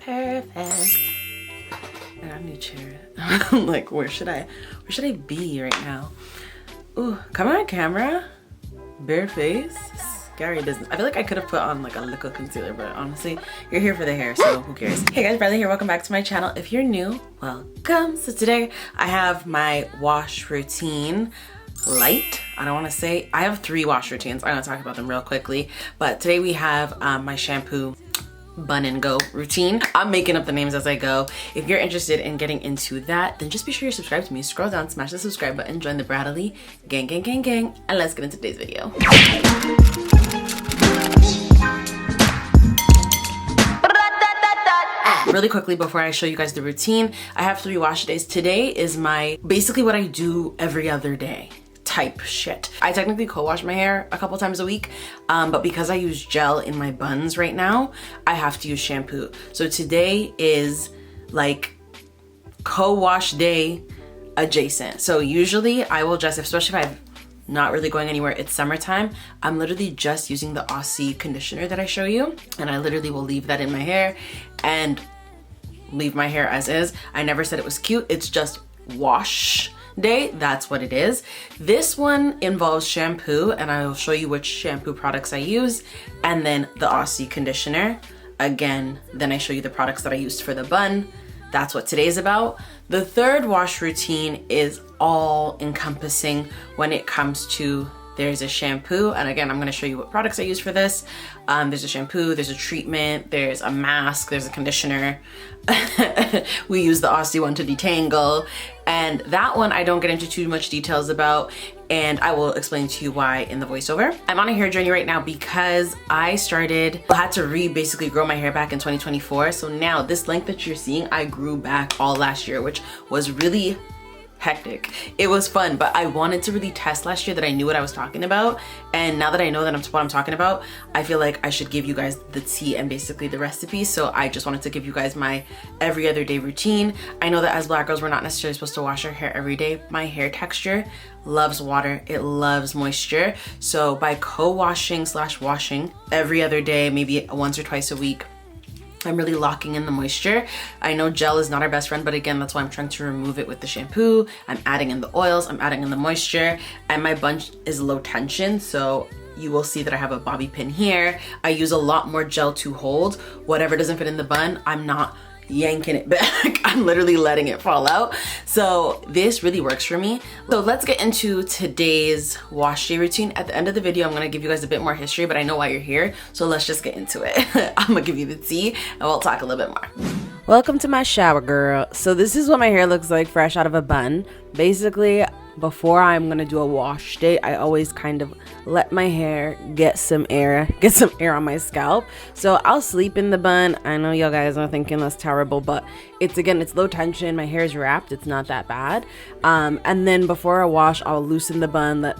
Perfect. I got a new chair. I'm like, where should I be right now? Ooh, come on camera. Bare face. Scary business. I feel like I could have put on like a liquid concealer, but honestly, you're here for the hair, so who cares? Hey guys, Bradley here. Welcome back to my channel. If you're new, welcome. So today I have my wash routine. Light. I don't want to say I have 3 wash routines. I'm gonna talk about them real quickly, but today we have my shampoo bun and go routine. I'm making up the names as I go. If you're interested in getting into that, then just be sure you subscribe to me. Scroll down, smash the subscribe button, join the BRATTTALIE gang, and let's get into today's video. Really quickly before I show you guys the routine, I have 3 wash days. Today is my basically what I do every other day type shit. I technically co-wash my hair a couple times a week, but because I use gel in my buns right now, I have to use shampoo. So today is like co-wash day adjacent. So usually I will just, especially if I'm not really going anywhere, it's summertime, I'm literally just using the AUSSIE conditioner that I show you, and I literally will leave that in my hair and leave my hair as is. I never said it was cute. It's just wash day. That's what it is. This one involves shampoo, and I will show you which shampoo products I use, and then the AUSSIE conditioner. Again, then I show you the products that I used for the bun. That's what today's about. The 3rd wash routine is all encompassing when it comes to there's a shampoo, and again, I'm gonna show you what products I use for this. There's a shampoo, there's a treatment, there's a mask, there's a conditioner. We use the AUSSIE one to detangle, and that one I don't get into too much details about, and I will explain to you why in the voiceover. I'm on a hair journey right now because I had to basically grow my hair back in 2024. So now this length that you're seeing, I grew back all last year, which was really hectic. It was fun, but I wanted to really test last year that I knew what I was talking about, and now that I know that what I'm talking about, I feel like I should give you guys the tea and basically the recipe. So I just wanted to give you guys my every other day routine. I know that as black girls, we're not necessarily supposed to wash our hair every day. My hair texture loves water, it loves moisture. So by co-washing / washing every other day, maybe once or twice a week, I'm really locking in the moisture. I know gel is not our best friend, but again, that's why I'm trying to remove it with the shampoo. I'm adding in the oils, I'm adding in the moisture, and my bun is low tension, so you will see that I have a bobby pin here. I use a lot more gel to hold. Whatever doesn't fit in the bun, I'm not yanking it back. I'm literally letting it fall out. So this really works for me. So let's get into today's wash day routine. At the end of the video, I'm gonna give you guys a bit more history, but I know why you're here. So let's just get into it. I'm gonna give you the tea and we'll talk a little bit more. Welcome to my shower, girl. So this is what my hair looks like fresh out of a bun. Basically, before I'm gonna do a wash day, I always kind of let my hair get some air on my scalp. So I'll sleep in the bun. I know y'all guys are thinking that's terrible, but it's low tension. My hair is wrapped. It's not that bad. And then before I wash, I'll loosen the bun, let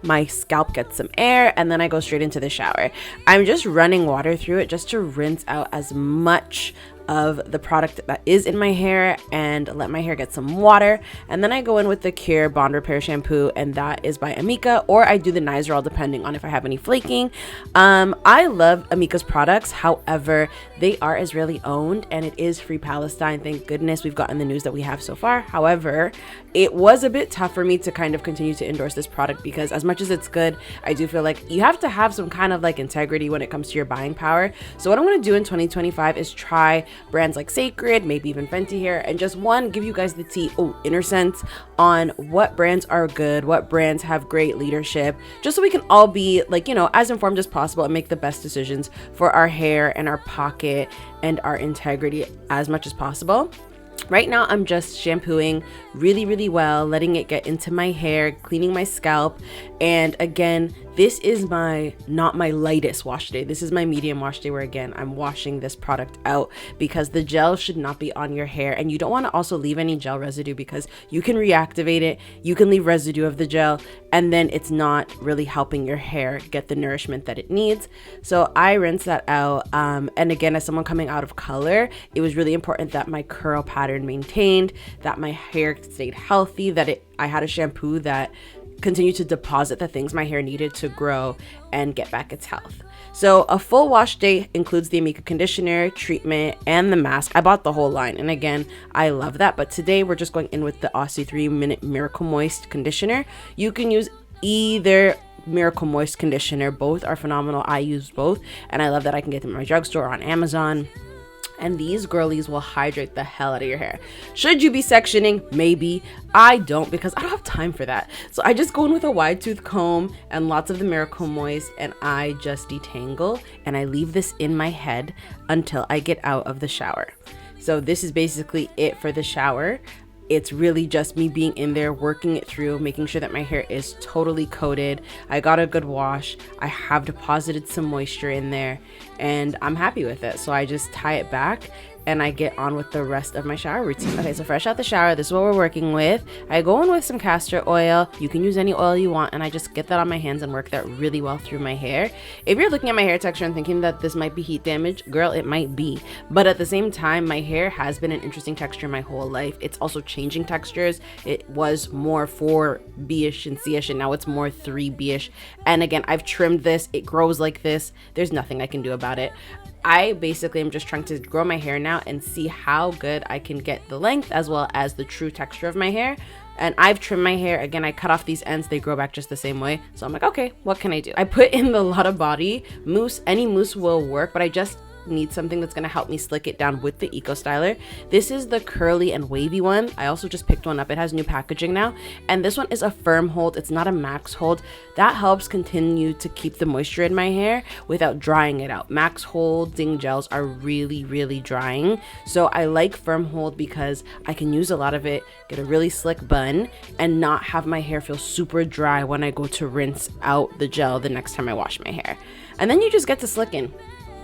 my scalp get some air, and then I go straight into the shower. I'm just running water through it just to rinse out as much of the product that is in my hair and let my hair get some water, and then I go in with the Cure Bond Repair shampoo, and that is by AMIKA, or I do the NIZORAL depending on if I have any flaking. I love AMIKA's products, however they are Israeli owned and it is free Palestine. Thank goodness we've gotten the news that we have so far. However, it was a bit tough for me to kind of continue to endorse this product because as much as it's good, I do feel like you have to have some kind of like integrity when it comes to your buying power. So what I'm going to do in 2025 is try brands like Sacred, maybe even Fenty here, and just give you guys the tea, inner sense on what brands are good, what brands have great leadership, just so we can all be like, you know, as informed as possible and make the best decisions for our hair and our pocket and our integrity as much as possible. Right now, I'm just shampooing really well, letting it get into my hair, cleaning my scalp. And again, this is not my lightest wash day. This is my medium wash day where again, I'm washing this product out because the gel should not be on your hair. And you don't want to also leave any gel residue because you can reactivate it. You can leave residue of the gel and then it's not really helping your hair get the nourishment that it needs. So I rinse that out. And again, as someone coming out of color, it was really important that my curl pattern maintained, that my hair stayed healthy, that I had a shampoo that continued to deposit the things my hair needed to grow and get back its health. So a full wash day includes the AMIKA conditioner, treatment, and the mask. I bought the whole line, and again, I love that. But today we're just going in with the AUSSIE 3-minute Miracle Moist conditioner. You can use either Miracle Moist conditioner. Both are phenomenal. I use both, and I love that I can get them at my drugstore or on Amazon. And these girlies will hydrate the hell out of your hair. Should you be sectioning? Maybe. I don't, because I don't have time for that. So I just go in with a wide tooth comb and lots of the Miracle Moist, and I just detangle, and I leave this in my head until I get out of the shower. So this is basically it for the shower. It's really just me being in there, working it through, making sure that my hair is totally coated. I got a good wash. I have deposited some moisture in there, and I'm happy with it. So I just tie it back and I get on with the rest of my shower routine. Okay, so fresh out the shower, this is what we're working with. I go in with some castor oil. You can use any oil you want, and I just get that on my hands and work that really well through my hair. If you're looking at my hair texture and thinking that this might be heat damage, girl, it might be. But at the same time, my hair has been an interesting texture my whole life. It's also changing textures. It was more 4B-ish and C-ish, and now it's more 3B-ish. And again, I've trimmed this. It grows like this. There's nothing I can do about it. I basically am just trying to grow my hair now and see how good I can get the length as well as the true texture of my hair. And I've trimmed my hair. Again, I cut off these ends. They grow back just the same way. So I'm like, okay, what can I do? I put in the Lotta body mousse. Any mousse will work, but I just need something that's going to help me slick it down with the Eco Styler. This is the curly and wavy one. I also just picked one up. It has new packaging now, and this one is a firm hold. It's not a max hold. That helps continue to keep the moisture in my hair without drying it out. Max holding gels are really drying, so I like firm hold because I can use a lot of it, get a really slick bun, and not have my hair feel super dry when I go to rinse out the gel the next time I wash my hair. And then you just get to slicking.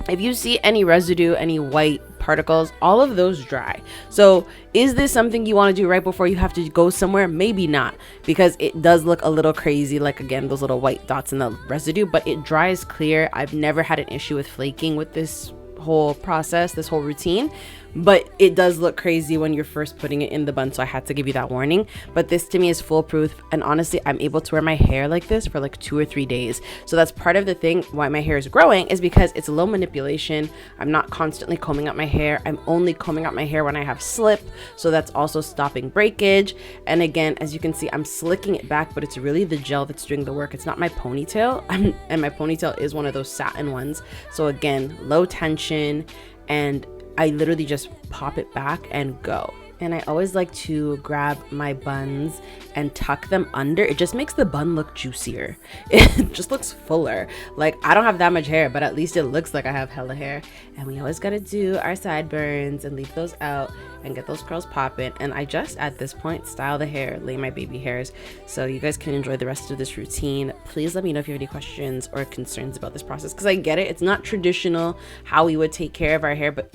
If you see any residue, any white particles, all of those dry. So is this something you want to do right before you have to go somewhere? Maybe not, because it does look a little crazy, like again those little white dots in the residue, but it dries clear. I've never had an issue with flaking with this whole process, this whole routine, but it does look crazy when you're first putting it in the bun, so I had to give you that warning. But this to me is foolproof, and honestly I'm able to wear my hair like this for like 2 or 3 days. So that's part of the thing why my hair is growing, is because it's low manipulation. I'm not constantly combing out my hair. I'm only combing out my hair when I have slip, so that's also stopping breakage. And again, as you can see, I'm slicking it back, but it's really the gel that's doing the work. It's not my ponytail. And my ponytail is one of those satin ones, so again, low tension, and I literally just pop it back and go. And I always like to grab my buns and tuck them under. It just makes the bun look juicier. It just looks fuller. Like, I don't have that much hair, but at least it looks like I have hella hair. And we always gotta do our sideburns and leave those out and get those curls popping. And I just, at this point, style the hair, lay my baby hairs, so you guys can enjoy the rest of this routine. Please let me know if you have any questions or concerns about this process, because I get it. It's not traditional how we would take care of our hair, but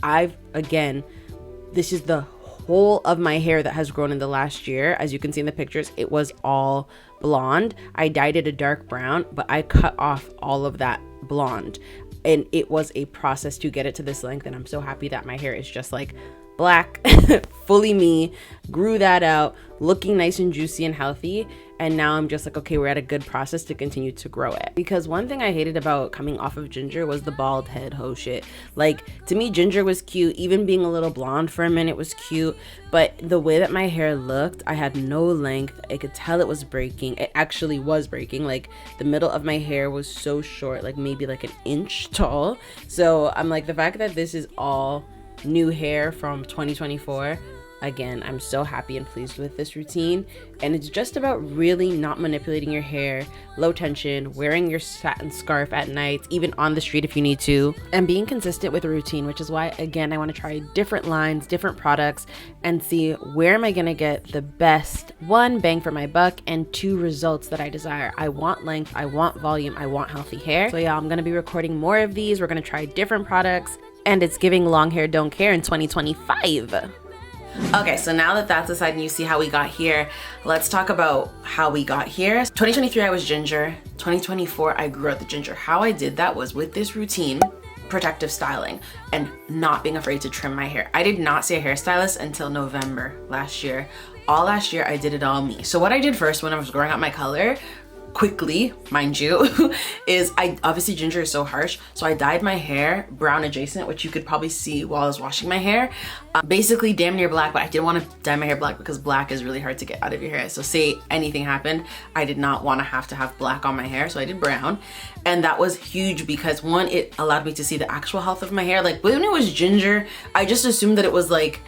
again, this is the whole of my hair that has grown in the last year. As you can see in the pictures, it was all blonde. I dyed it a dark brown, but I cut off all of that blonde, and it was a process to get it to this length. And I'm so happy that my hair is just like black, fully me, grew that out, looking nice and juicy and healthy. And now I'm just like, okay, we're at a good process to continue to grow it. Because one thing I hated about coming off of ginger was the bald head ho shit. Like, to me, ginger was cute. Even being a little blonde for a minute was cute. But the way that my hair looked, I had no length. I could tell it was breaking. It actually was breaking. Like, the middle of my hair was so short, like maybe like an inch tall. So I'm like, the fact that this is all new hair from 2024, again, I'm so happy and pleased with this routine. And it's just about really not manipulating your hair, low tension, wearing your satin scarf at night, even on the street if you need to, and being consistent with the routine, which is why, again, I want to try different lines, different products, and see where am I going to get the best, 1, bang for my buck, and 2, results that I desire. I want length, I want volume, I want healthy hair. So yeah, I'm going to be recording more of these. We're going to try different products, and it's giving long hair don't care in 2025. Okay, so now that that's aside and you see how we got here, let's talk about how we got here. 2023, I was ginger. 2024, I grew out the ginger. How I did that was with this routine, protective styling, and not being afraid to trim my hair. I did not see a hairstylist until November last year. All last year, I did it all me. So what I did first when I was growing out my color, quickly, mind you, is obviously ginger is so harsh, so I dyed my hair brown adjacent, which you could probably see while I was washing my hair. Basically damn near black, but I didn't want to dye my hair black because black is really hard to get out of your hair. So say anything happened, I did not want to have black on my hair, so I did brown. And that was huge because one, it allowed me to see the actual health of my hair. Like when it was ginger, I just assumed that it was like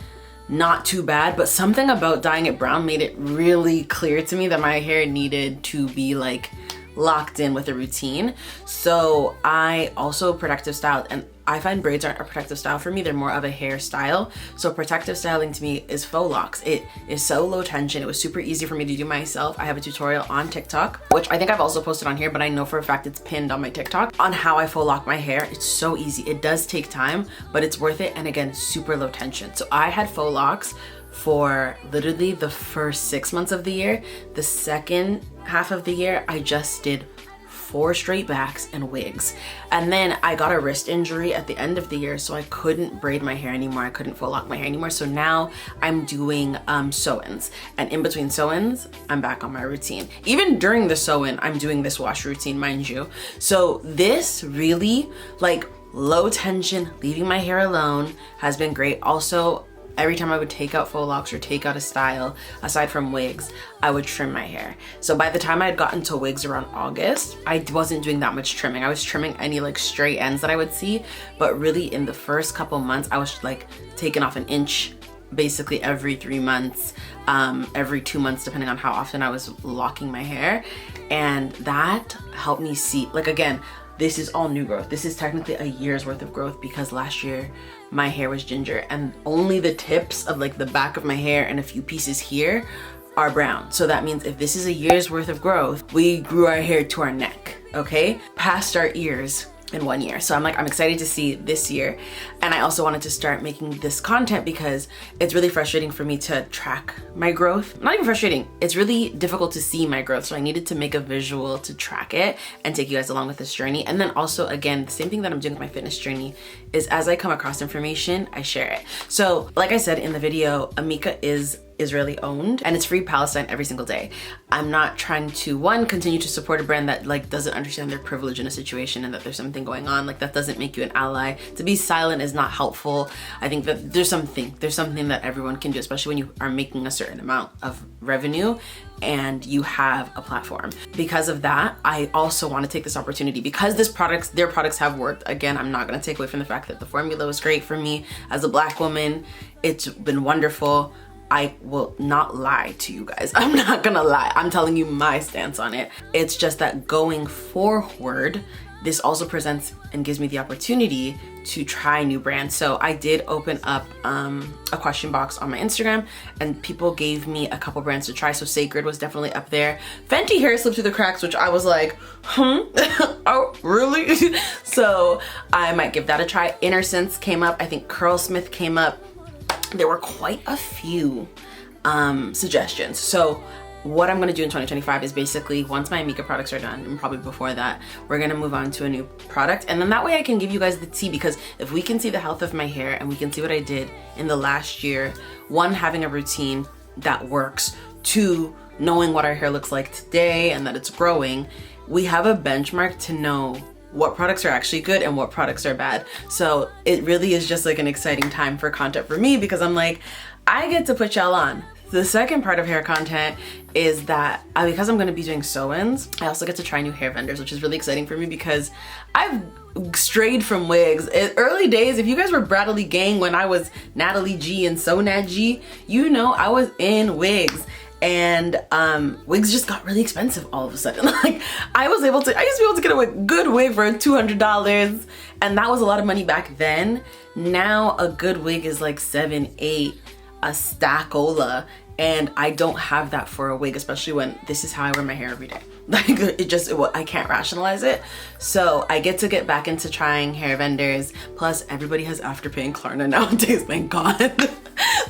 not too bad, but something about dyeing it brown made it really clear to me that my hair needed to be like locked in with a routine. So I also protective styled, and I find braids aren't a protective style for me, they're more of a hairstyle. So protective styling to me is faux locks. It is so low tension. It was super easy for me to do myself. I have a tutorial on TikTok, which I think I've also posted on here, but I know for a fact it's pinned on my TikTok, on how I faux lock my hair. It's so easy. It does take time, but it's worth it. And again, super low tension. So I had faux locks for literally the first 6 months of the year. The second half of the year, I just did 4 straight backs and wigs. And then I got a wrist injury at the end of the year, so I couldn't braid my hair anymore. I couldn't faux lock my hair anymore. So now I'm doing sew-ins. And in between sew-ins, I'm back on my routine. Even during the sew-in, I'm doing this wash routine, mind you. So this really, like, low tension, leaving my hair alone has been great. Also, every time I would take out faux locks or take out a style, aside from wigs, I would trim my hair. So by the time I had gotten to wigs around August, I wasn't doing that much trimming. I was trimming any like stray ends that I would see, but really in the first couple months, I was like taking off an inch basically every 3 months, every 2 months, depending on how often I was locking my hair. And that helped me see, like, again, this is all new growth. This is technically a year's worth of growth because last year my hair was ginger and only the tips of like the back of my hair and a few pieces here are brown. So that means if this is a year's worth of growth, we grew our hair to our neck, okay? Past our ears in 1 year. So I'm excited to see this year. And I also wanted to start making this content because it's really frustrating for me to track my growth. Not even frustrating, it's really difficult to see my growth. So I needed to make a visual to track it and take you guys along with this journey. And then also, again, the same thing that I'm doing with my fitness journey is as I come across information, I share it. So like I said in the video, AMIKA is Israeli owned and it's free Palestine every single day. I'm not trying to, one, continue to support a brand that like doesn't understand their privilege in a situation and that there's something going on. Like that doesn't make you an ally. To be silent is not helpful. I think that there's something that everyone can do, especially when you are making a certain amount of revenue and you have a platform. Because of that, I also want to take this opportunity because their products have worked. Again, I'm not going to take away from the fact that the formula was great for me as a Black woman. It's been wonderful. I will not lie to you guys. I'm not gonna lie. I'm telling you my stance on it. It's just that going forward, this also presents and gives me the opportunity to try new brands. So I did open up a question box on my Instagram and people gave me a couple brands to try. So Sacred was definitely up there. Fenty hair slipped through the cracks, which I was like, oh, really? So I might give that a try. Inner Sense came up. I think Curlsmith came up. There were quite a few suggestions. So what I'm gonna do in 2025 is basically once my AMIKA products are done, and probably before that, we're gonna move on to a new product. And then that way I can give you guys the tea, because if we can see the health of my hair and we can see what I did in the last year, one, having a routine that works, two, knowing what our hair looks like today and that it's growing, we have a benchmark to know what products are actually good and what products are bad. So it really is just like an exciting time for content for me because I'm like, I get to put y'all on. The second part of hair content is that because I'm gonna be doing sew-ins, I also get to try new hair vendors, which is really exciting for me because I've strayed from wigs. In early days, if you guys were BRATTALIE gang when I was Natalie G and So Nat G, you know I was in wigs. And wigs just got really expensive all of a sudden. Like I used to be able to get a good wig for $200 and that was a lot of money back then. Now a good wig is like $7, $8, a stackola, and I don't have that for a wig, especially when this is how I wear my hair every day. Like I can't rationalize it. So I get to get back into trying hair vendors. Plus everybody has Afterpay and Klarna nowadays, thank God.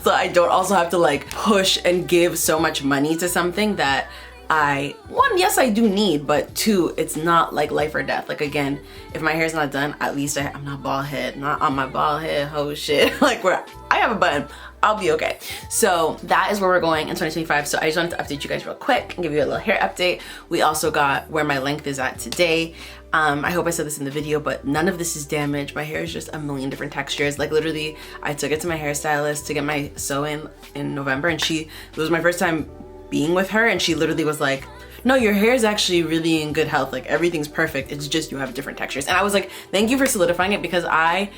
So I don't also have to like push and give so much money to something that one, yes, I do need, but two, it's not like life or death. Like again, if my hair's not done, at least I'm not bald head, not on my bald head, whole shit. Like where I have a bun, I'll be okay. So that is where we're going in 2025. So I just wanted to update you guys real quick and give you a little hair update. We also got where my length is at today. I hope I said this in the video, but none of this is damaged. My hair is just a million different textures. Like literally, I took it to my hairstylist to get my sew-in November, and it was my first time being with her, and she literally was like, no, your hair is actually really in good health. Like everything's perfect. It's just you have different textures. And I was like, thank you for solidifying it, because I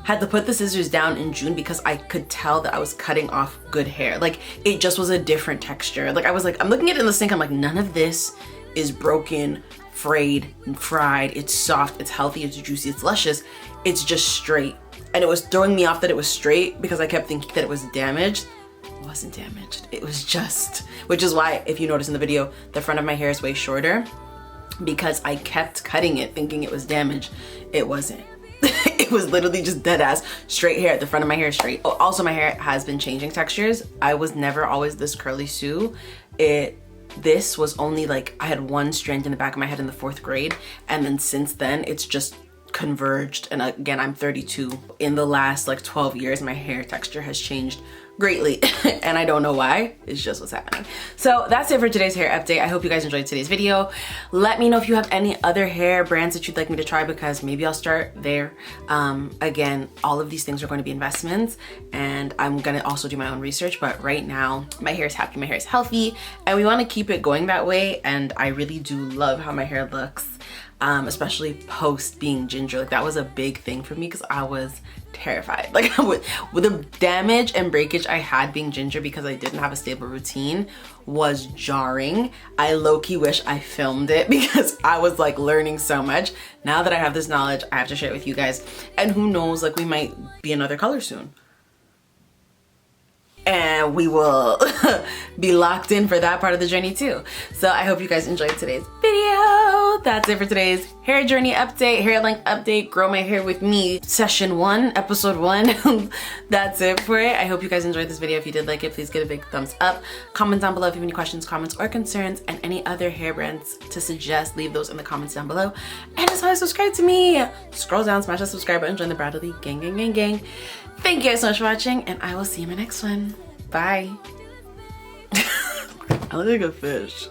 had to put the scissors down in June because I could tell that I was cutting off good hair. Like it just was a different texture. Like I was like, I'm looking at it in the sink, I'm like, none of this is broken, frayed, and fried. It's soft, it's healthy, it's juicy, it's luscious. It's just straight. And it was throwing me off that it was straight because I kept thinking that it was damaged. It wasn't damaged. It was just, which is why, if you notice in the video, the front of my hair is way shorter, because I kept cutting it thinking it was damaged. It wasn't. It was literally just dead ass straight hair. The front of my hair is straight. Oh, also my hair has been changing textures. I was never always this curly Sue. This was only like, I had one strand in the back of my head in the 4th grade, and then since then it's just converged. And again, I'm 32. In the last like 12 years, my hair texture has changed greatly and I don't know why. It's just what's happening. So that's it for today's hair update. I hope you guys enjoyed today's video. Let me know if you have any other hair brands that you'd like me to try, because maybe I'll start there. Again, all of these things are going to be investments, and I'm gonna also do my own research, but right now my hair is happy, my hair is healthy, and we want to keep it going that way. And I really do love how my hair looks, especially post being ginger. Like that was a big thing for me because I was terrified. Like with the damage and breakage I had being ginger, because I didn't have a stable routine, was jarring. I low-key wish I filmed it because I was like learning so much. Now that I have this knowledge, I have to share it with you guys. And who knows, like we might be another color soon. And we will be locked in for that part of the journey too. So I hope you guys enjoyed today's video. That's it for today's hair journey update, hair length update, grow my hair with me, session 1, episode 1. That's it for it. I hope you guys enjoyed this video. If you did like it, please give it a big thumbs up. Comment down below if you have any questions, comments, or concerns, and any other hair brands to suggest, leave those in the comments down below. And as always, subscribe to me. Scroll down, smash that subscribe button, join the BRATTALIE gang, gang, gang, gang. Thank you guys so much for watching, and I will see you in my next one. Bye. I look like a fish.